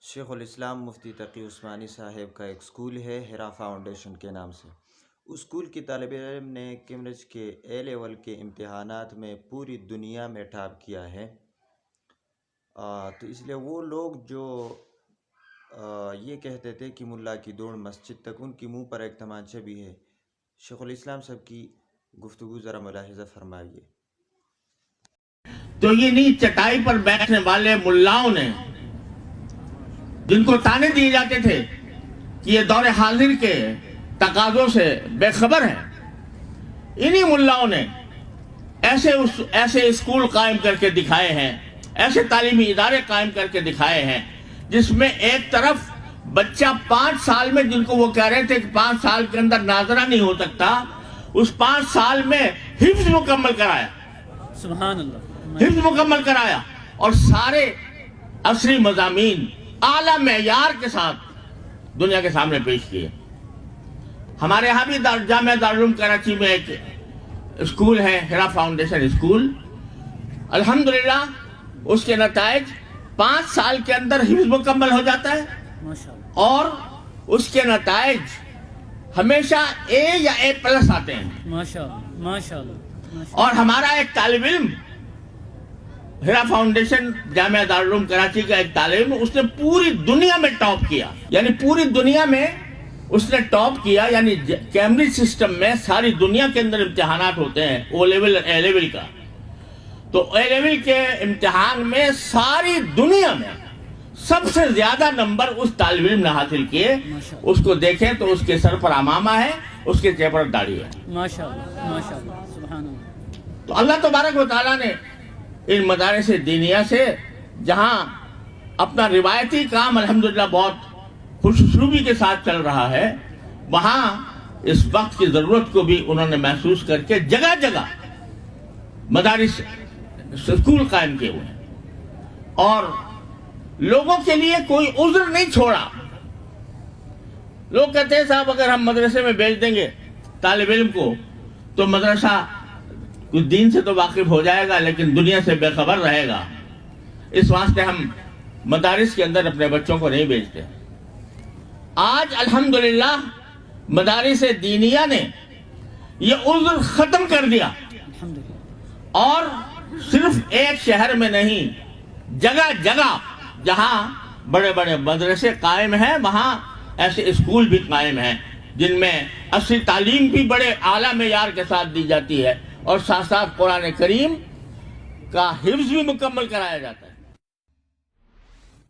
شیخ الاسلام مفتی تقی عثمانی صاحب کا ایک اسکول ہے ہیرا فاؤنڈیشن کے نام سے۔ اس اسکول کی طالب علم نے کیمبرج کے اے لیول کے امتحانات میں پوری دنیا میں ٹاپ کیا ہے۔ تو اس لیے وہ لوگ جو یہ کہتے تھے کہ ملا کی دوڑ مسجد تک، ان کی منہ پر ایک تمانچہ بھی ہے۔ شیخ الاسلام صاحب کی گفتگو ذرا ملاحظہ فرمائیے۔ تو یہ نہیں چٹائی پر بیٹھنے والے ملاؤں نے، جن کو تانے دیے جاتے تھے کہ یہ دور حاضر کے تقاضوں سے بے خبر ہیں، انہی ملاؤں نے ایسے اسکول قائم کر کے دکھائے ہیں، ایسے تعلیمی ادارے قائم کر کے دکھائے ہیں جس میں ایک طرف بچہ 5 سال میں، جن کو وہ کہہ رہے تھے کہ 5 سال کے اندر ناظرہ نہیں ہو سکتا، اس 5 سال میں حفظ مکمل کرایا، سبحان اللہ، حفظ مکمل کرایا، اور سارے عصری مضامین اعلیٰ معیار کے ساتھ دنیا کے سامنے پیش کیے۔ ہمارے یہاں بھی جامعہ دارالعلوم کراچی میں ایک اسکول ہے، ہیرا فاؤنڈیشن اسکول۔ الحمدللہ اس کے نتائج 5 سال کے اندر حفظ مکمل ہو جاتا ہے، ماشاءاللہ، اور اس کے نتائج ہمیشہ اے یا اے پلس آتے ہیں۔ ماشاءاللہ، ماشاءاللہ، اور ہمارا ایک طالب علم، ہیرا فاؤنڈیشن جامعہ دارالعلوم کراچی کا ایک طالب علم، اس نے پوری دنیا میں ٹاپ کیا، یعنی پوری دنیا میں اس نے ٹاپ کیا، یعنی کیمبرج سسٹم میں ساری دنیا کے اندر امتحانات ہوتے ہیں او لیول اور اے لیول کا، تو اے لیول کے امتحان میں ساری دنیا میں سب سے زیادہ نمبر اس طالب علم نے حاصل کیے۔ اس کو دیکھیں تو اس کے سر پر عمامہ ہے، اس کے چہرے پر داڑھی ہے۔ ماشاءاللہ، ماشاءاللہ، سبحان اللہ۔ تو اللہ تبارک و تعالیٰ نے ان مدارس دینیہ سے، جہاں اپنا روایتی کام الحمدللہ بہت خوش اسلوبی کے ساتھ چل رہا ہے، وہاں اس وقت کی ضرورت کو بھی انہوں نے محسوس کر کے جگہ جگہ مدارس اسکول قائم کیے ہوئے ہیں، اور لوگوں کے لیے کوئی عذر نہیں چھوڑا۔ لوگ کہتے ہیں صاحب اگر ہم مدرسے میں بھیج دیں گے طالب علم کو تو مدرسہ کچھ دین سے تو واقف ہو جائے گا لیکن دنیا سے بے خبر رہے گا، اس واسطے ہم مدارس کے اندر اپنے بچوں کو نہیں بھیجتے۔ آج الحمدللہ مدارس دینیہ نے یہ عذر ختم کر دیا، الحمدللہ، اور صرف ایک شہر میں نہیں، جگہ جگہ جہاں بڑے بڑے مدرسے قائم ہیں وہاں ایسے اسکول بھی قائم ہیں جن میں عصری تعلیم بھی بڑے اعلیٰ معیار کے ساتھ دی جاتی ہے، اور ساتھ ساتھ قرآن کریم کا حفظ بھی مکمل کرایا جاتا ہے۔